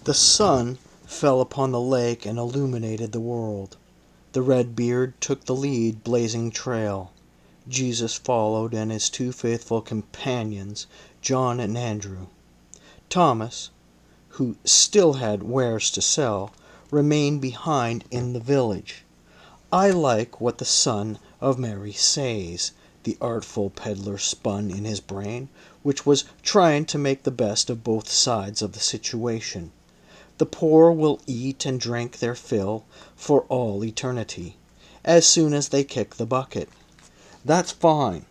The sun fell upon the lake and illuminated the world. The red beard took the lead, blazing trail. Jesus followed, and his two faithful companions, John and Andrew. Thomas, who still had wares to sell, remained behind in the village. "I like what the Son of Mary says," the artful peddler spun in his brain, which was trying to make the best of both sides of the situation. "The poor will eat and drink their fill for all eternity, as soon as they kick the bucket. That's fine.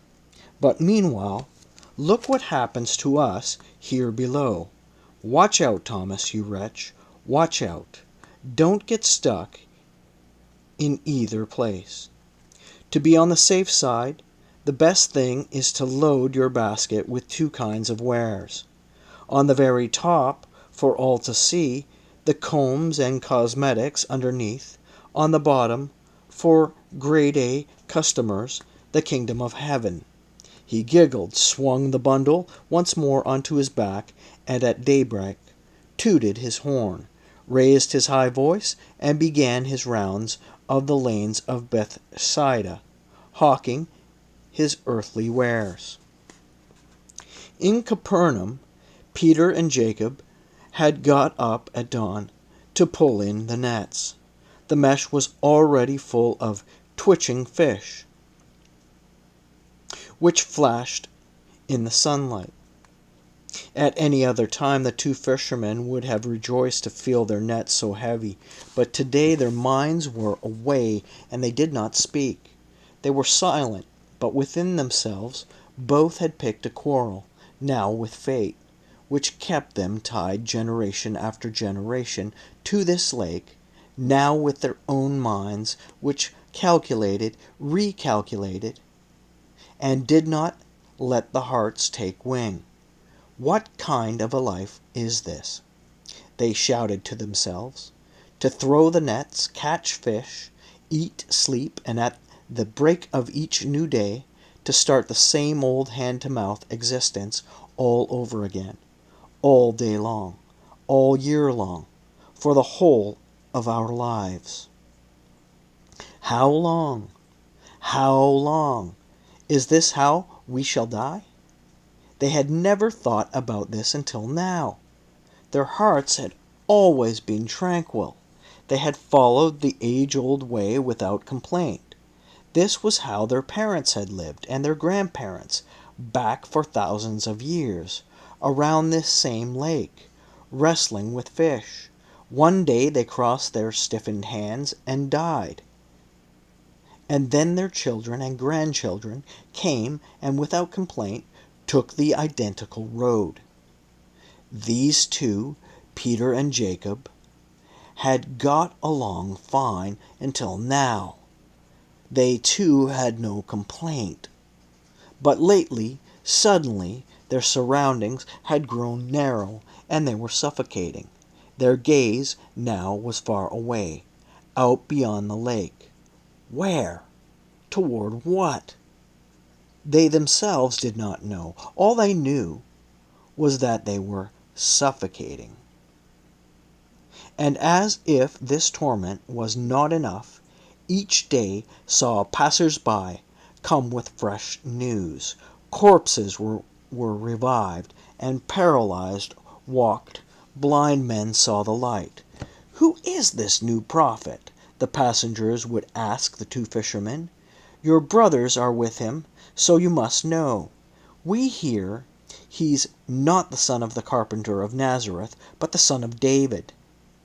But meanwhile, look what happens to us here below. Watch out, Thomas, you wretch. Watch out. Don't get stuck in either place. To be on the safe side, the best thing is to load your basket with two kinds of wares. On the very top, for all to see, the combs and cosmetics underneath. On the bottom, for grade A customers, the kingdom of heaven." He giggled, swung the bundle once more onto his back, and at daybreak tooted his horn, raised his high voice, and began his rounds of the lanes of Bethsaida, hawking his earthly wares. In Capernaum, Peter and Jacob had got up at dawn to pull in the nets. The mesh was already full of twitching fish, which flashed in the sunlight. At any other time the two fishermen would have rejoiced to feel their nets so heavy, but today their minds were away, and they did not speak. They were silent, but within themselves both had picked a quarrel, now with fate, which kept them tied generation after generation to this lake, now with their own minds, which calculated, recalculated, and did not let the hearts take wing. What kind of a life is this? They shouted to themselves. To throw the nets, catch fish, eat, sleep, and at the break of each new day, to start the same old hand-to-mouth existence all over again, all day long, all year long, for the whole of our lives. How long? How long? Is this how we shall die? They had never thought about this until now. Their hearts had always been tranquil. They had followed the age-old way without complaint. This was how their parents had lived, and their grandparents, back for thousands of years, around this same lake, wrestling with fish. One day they crossed their stiffened hands and died. And then their children and grandchildren came and without complaint took the identical road. These two, Peter and Jacob, had got along fine until now. They too had no complaint. But lately, suddenly, their surroundings had grown narrow, and they were suffocating. Their gaze now was far away, out beyond the lake. Where? Toward what? They themselves did not know. All they knew was that they were suffocating. And as if this torment was not enough, each day saw passers-by come with fresh news. Corpses were revived, and paralyzed walked. Blind men saw the light. "Who is this new prophet?" the passengers would ask the two fishermen. "Your brothers are with him, so you must know. We hear he's not the son of the carpenter of Nazareth, but the son of David.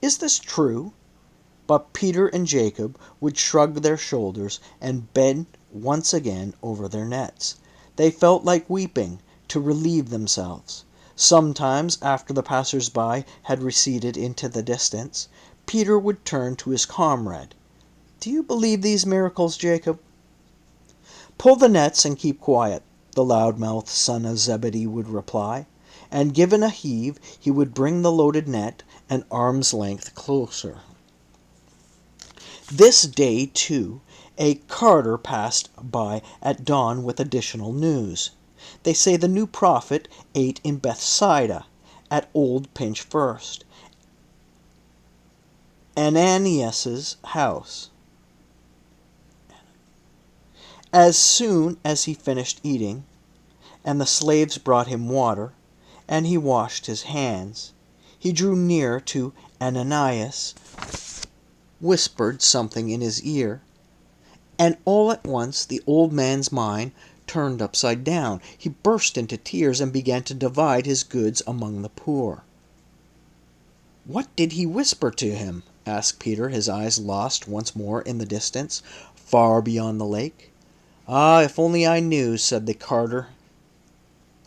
Is this true?" But Peter and Jacob would shrug their shoulders and bend once again over their nets. They felt like weeping to relieve themselves. Sometimes, after the passers-by had receded into the distance, Peter would turn to his comrade. "Do you believe these miracles, Jacob?" "Pull the nets and keep quiet," the loud-mouthed son of Zebedee would reply, and given a heave, he would bring the loaded net an arm's length closer. This day, too, a carter passed by at dawn with additional news. "They say the new prophet ate in Bethsaida, at Old Pinch First, Ananias's house. As soon as he finished eating, and the slaves brought him water, and he washed his hands, he drew near to Ananias, whispered something in his ear, and all at once the old man's mind turned upside down. He burst into tears and began to divide his goods among the poor. "What did he whisper to him?" asked Peter, his eyes lost once more in the distance, far beyond the lake. "Ah, if only I knew," said the carter,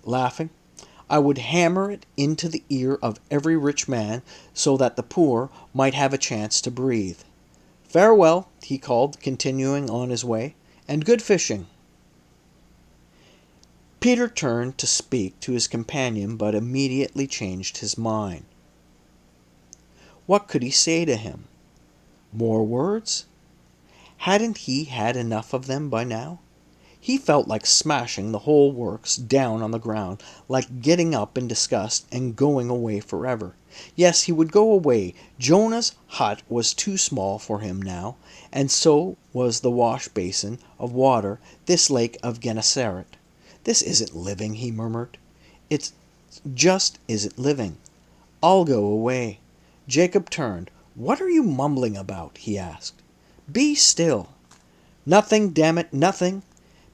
laughing. "I would hammer it into the ear of every rich man, so that the poor might have a chance to breathe. Farewell," he called, continuing on his way, "and good fishing." Peter turned to speak to his companion, but immediately changed his mind. What could he say to him? More words? Hadn't he had enough of them by now? He felt like smashing the whole works down on the ground, like getting up in disgust and going away forever. Yes, he would go away. Jonah's hut was too small for him now, and so was the wash basin of water, this lake of Gennesaret. "This isn't living," he murmured. "It just isn't living. I'll go away." Jacob turned. "What are you mumbling about?" he asked. "Be still." "Nothing, damn it, nothing,"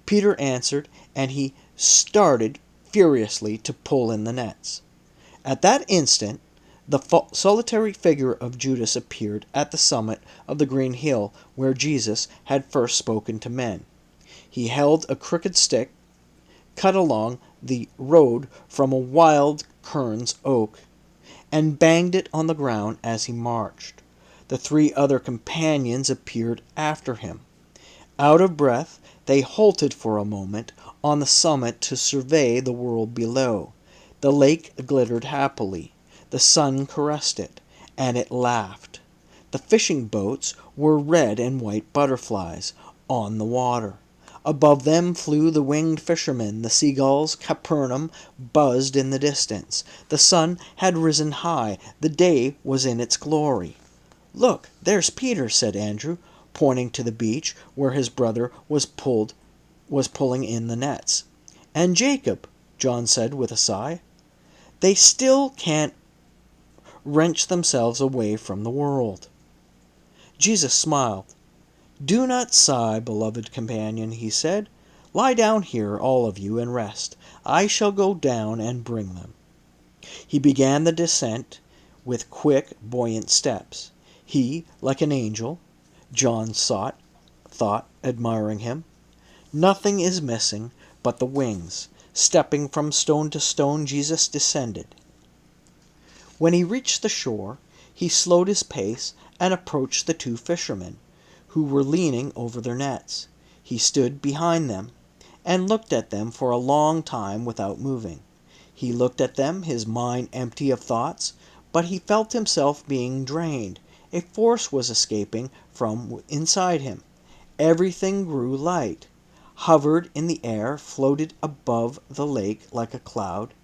Peter answered, and he started furiously to pull in the nets. At that instant, the solitary figure of Judas appeared at the summit of the green hill where Jesus had first spoken to men. He held a crooked stick cut along the road from a wild Kern's oak, and banged it on the ground as he marched. The three other companions appeared after him. Out of breath, they halted for a moment on the summit to survey the world below. The lake glittered happily. The sun caressed it, and it laughed. The fishing boats were red and white butterflies on the water. Above them flew the winged fishermen. The seagulls, Capernaum, buzzed in the distance. The sun had risen high. The day was in its glory. "Look, there's Peter," said Andrew, pointing to the beach where his brother was pulling in the nets. "And Jacob," John said with a sigh. "They still can't wrench themselves away from the world." Jesus smiled. "Do not sigh, beloved companion," he said. "Lie down here, all of you, and rest. I shall go down and bring them." He began the descent with quick, buoyant steps. He, like an angel, John thought, admiring him. Nothing is missing but the wings. Stepping from stone to stone, Jesus descended. When he reached the shore, he slowed his pace and approached the two fishermen, who were leaning over their nets. He stood behind them and looked at them for a long time without moving. He looked at them, his mind empty of thoughts, but he felt himself being drained. A force was escaping from inside him. Everything grew light, hovered in the air, floated above the lake like a cloud,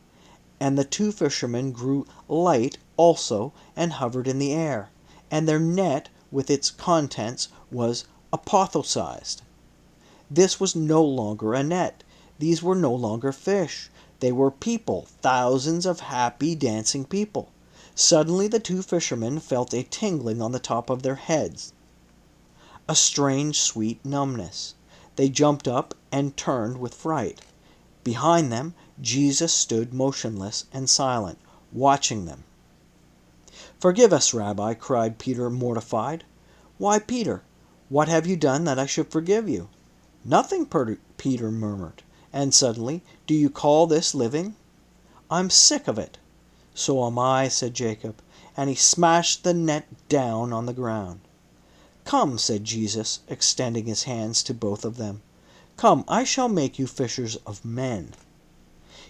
and the two fishermen grew light also and hovered in the air, and their net with its contents was apotheosized. This was no longer a net. These were no longer fish. They were people, thousands of happy, dancing people. Suddenly the two fishermen felt a tingling on the top of their heads, a strange, sweet numbness. They jumped up and turned with fright. Behind them, Jesus stood motionless and silent, watching them. "Forgive us, Rabbi," cried Peter, mortified. "Why, Peter, what have you done that I should forgive you?" "Nothing," Peter murmured. And suddenly, "Do you call this living?" "I'm sick of it." "So am I," said Jacob, and he smashed the net down on the ground. "Come," said Jesus, extending his hands to both of them. "Come, I shall make you fishers of men."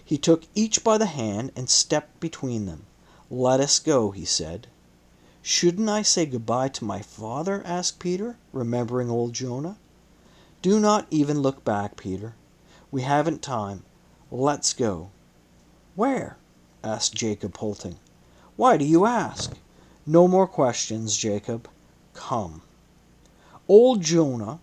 He took each by the hand and stepped between them. "Let us go," he said. "Shouldn't I say goodbye to my father?" asked Peter, remembering old Jonah. "Do not even look back, Peter. We haven't time. Let's go." "Where?" asked Jacob, halting. "Why do you ask?" No more questions, Jacob. Come." Old Jonah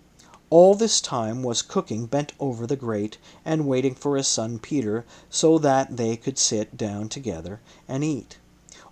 all this time was cooking bent over the grate and waiting for his son Peter so that they could sit down together and eat.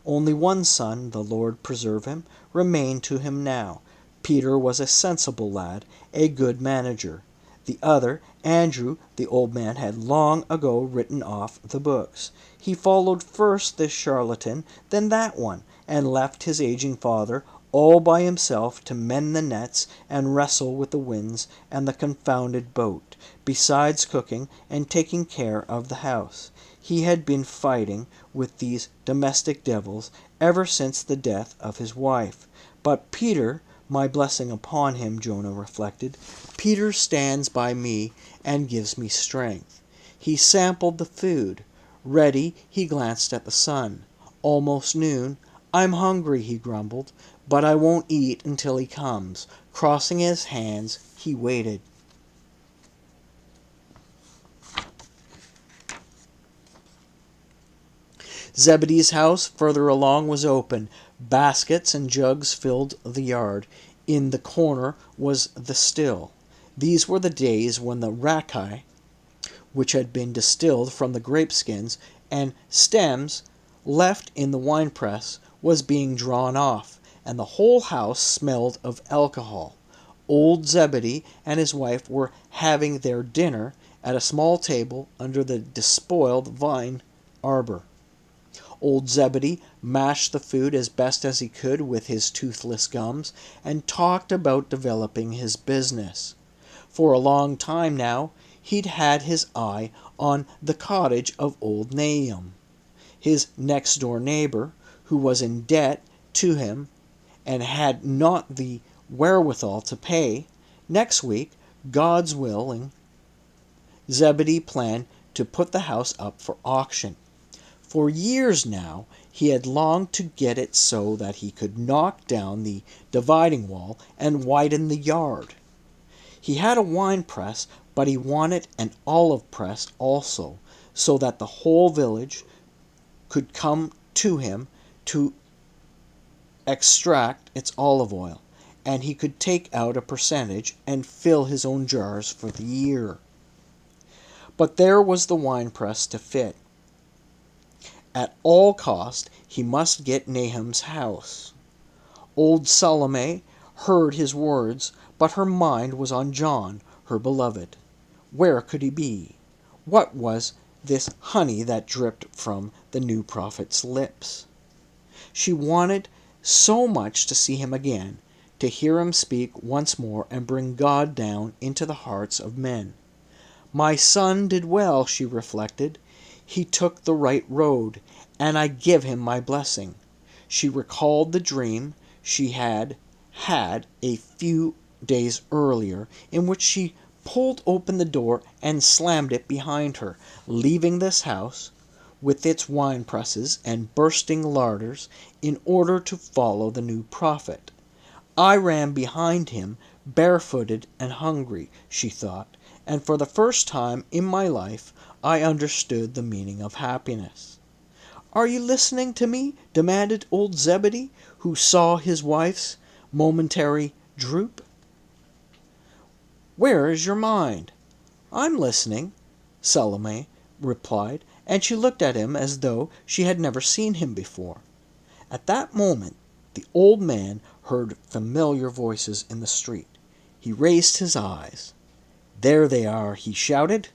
Only one son, the Lord preserve him, remained to him now. Peter was a sensible lad, a good manager. The other, Andrew, the old man had long ago written off the books. He followed first this charlatan, then that one, and left his aging father all by himself to mend the nets and wrestle with the winds and the confounded boat, besides cooking and taking care of the house. He had been fighting with these domestic devils ever since the death of his wife. But Peter, my blessing upon him, Jonah reflected, Peter stands by me and gives me strength. He sampled the food. Ready, he glanced at the sun. Almost noon. "I'm hungry," he grumbled, "but I won't eat until he comes." Crossing his hands, he waited. Zebedee's house further along was open. Baskets and jugs filled the yard. In the corner was the still. These were the days when the rakai, which had been distilled from the grape skins and stems left in the winepress, was being drawn off, and the whole house smelled of alcohol. Old Zebedee and his wife were having their dinner at a small table under the despoiled vine arbor. Old Zebedee mashed the food as best as he could with his toothless gums, and talked about developing his business. For a long time now, he'd had his eye on the cottage of old Nahum, his next-door neighbor, who was in debt to him and had not the wherewithal to pay. Next week, God's willing, Zebedee planned to put the house up for auction. For years now he had longed to get it so that he could knock down the dividing wall and widen the yard. He had a wine press, but he wanted an olive press also, so that the whole village could come to him to extract its olive oil, and he could take out a percentage and fill his own jars for the year. But there was the wine press to fit. At all cost, he must get Nahum's house. Old Salome heard his words, but her mind was on John, her beloved. Where could he be? What was this honey that dripped from the new prophet's lips? She wanted so much to see him again, to hear him speak once more and bring God down into the hearts of men. My son did well, she reflected. He took the right road, and I give him my blessing. She recalled the dream she had had a few days earlier, in which she pulled open the door and slammed it behind her, leaving this house, with its wine presses and bursting larders, in order to follow the new prophet. I ran behind him, barefooted and hungry, she thought, and for the first time in my life I understood the meaning of happiness. "Are you listening to me?" demanded old Zebedee, who saw his wife's momentary droop. "Where is your mind?" "I'm listening," Salome replied, and she looked at him as though she had never seen him before. At that moment the old man heard familiar voices in the street. He raised his eyes. "There they are," he shouted.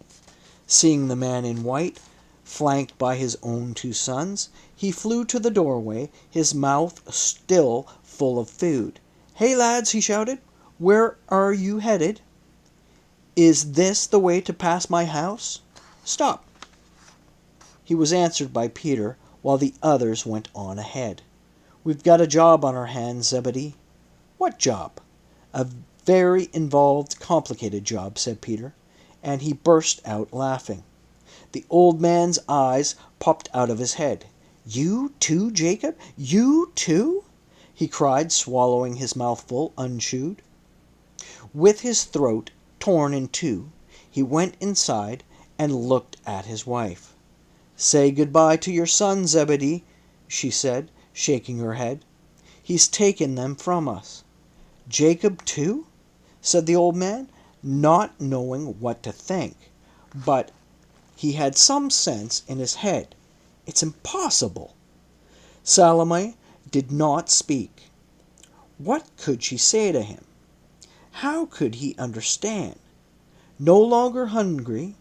Seeing the man in white, flanked by his own two sons, he flew to the doorway, his mouth still full of food. "Hey, lads," he shouted, "where are you headed? Is this the way to pass my house? Stop." He was answered by Peter, while the others went on ahead. "We've got a job on our hands, Zebedee." "What job?" "A very involved, complicated job," said Peter, and he burst out laughing. The old man's eyes popped out of his head. "You too, Jacob? You too?" he cried, swallowing his mouthful unchewed. With his throat torn in two, he went inside and looked at his wife. "Say good-bye to your son, Zebedee," she said, shaking her head. He's taken them from us." "Jacob too?" said the old man, not knowing what to think. But he had some sense in his head. "It's impossible." Salome did not speak. What could she say to him? How could he understand? No longer hungry,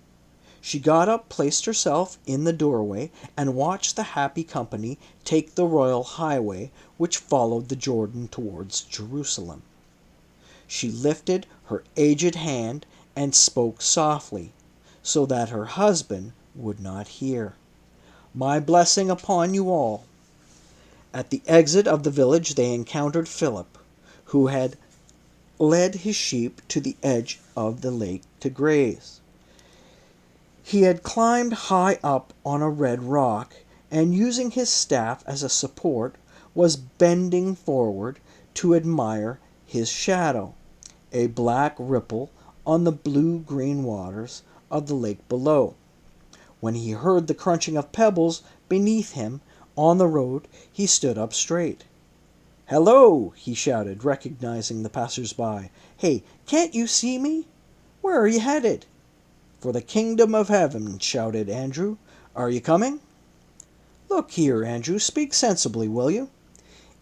she got up, placed herself in the doorway, and watched the happy company take the royal highway which followed the Jordan towards Jerusalem. She lifted her aged hand and spoke softly, so that her husband would not hear. "My blessing upon you all." At the exit of the village they encountered Philip, who had led his sheep to the edge of the lake to graze. He had climbed high up on a red rock, and using his staff as a support, was bending forward to admire his shadow, a black ripple on the blue-green waters of the lake below. When he heard the crunching of pebbles beneath him on the road, he stood up straight. "Hello!" he shouted, recognizing the passers-by. "Hey, can't you see me? Where are you headed?" "For the kingdom of heaven," shouted Andrew. "Are you coming?" "Look here, Andrew, speak sensibly, will you?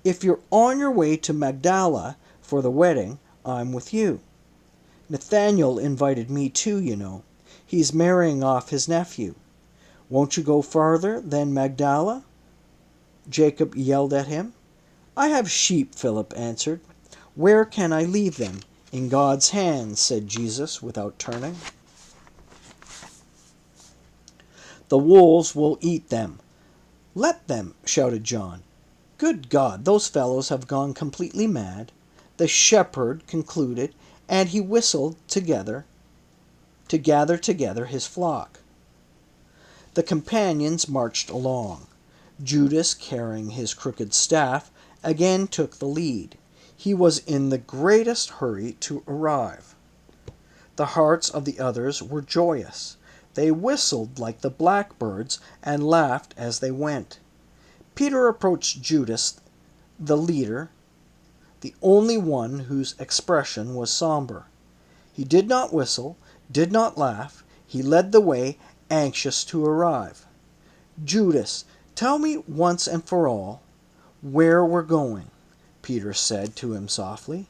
If you're on your way to Magdala for the wedding, I'm with you. Nathaniel invited me too, you know. He's marrying off his nephew. Won't you go farther than Magdala?" Jacob yelled at him. "I have sheep," Philip answered. "Where can I leave them?" "In God's hands," said Jesus without turning. "The wolves will eat them." "Let them," shouted John. "Good God, those fellows have gone completely mad." The shepherd concluded, and he whistled to gather together his flock. The companions marched along. Judas, carrying his crooked staff, again took the lead. He was in the greatest hurry to arrive. The hearts of the others were joyous. They whistled like the blackbirds and laughed as they went. Peter approached Judas, the leader, the only one whose expression was somber. He did not whistle, did not laugh. He led the way, anxious to arrive. "Judas, tell me once and for all where we're going," Peter said to him softly.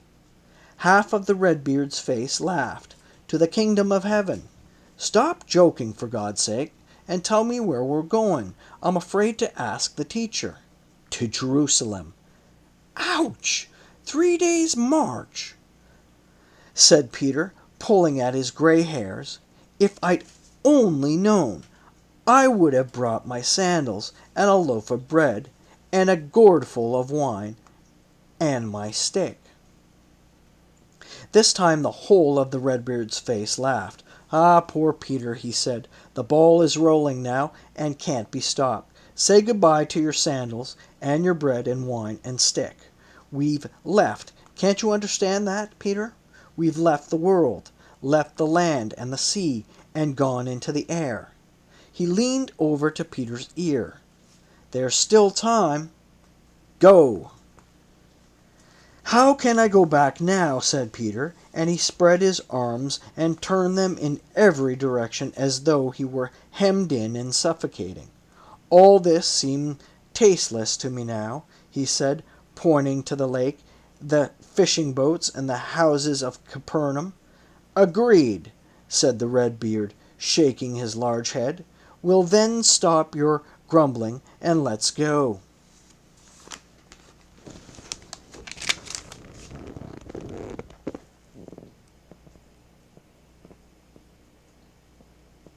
Half of the Redbeard's face laughed. "To the kingdom of heaven." "Stop joking, for God's sake, and tell me where we're going. I'm afraid to ask the teacher." "To Jerusalem." "Ouch! 3 days' march," said Peter, pulling at his gray hairs. "If I'd only known, I would have brought my sandals, and a loaf of bread, and a gourdful of wine, and my stick." This time the whole of the Redbeard's face laughed. "Ah, poor Peter," he said. "The ball is rolling now, and can't be stopped. Say goodbye to your sandals, and your bread and wine and stick. We've left. Can't you understand that, Peter? We've left the world, left the land and the sea, and gone into the air." He leaned over to Peter's ear. "There's still time. Go!" "How can I go back now?" said Peter, and he spread his arms and turned them in every direction as though he were hemmed in and suffocating. "All this seems tasteless to me now," he said, pointing to the lake, the fishing boats, and the houses of Capernaum. "Agreed," said the Redbeard, shaking his large head. "We'll then stop your grumbling, and let's go."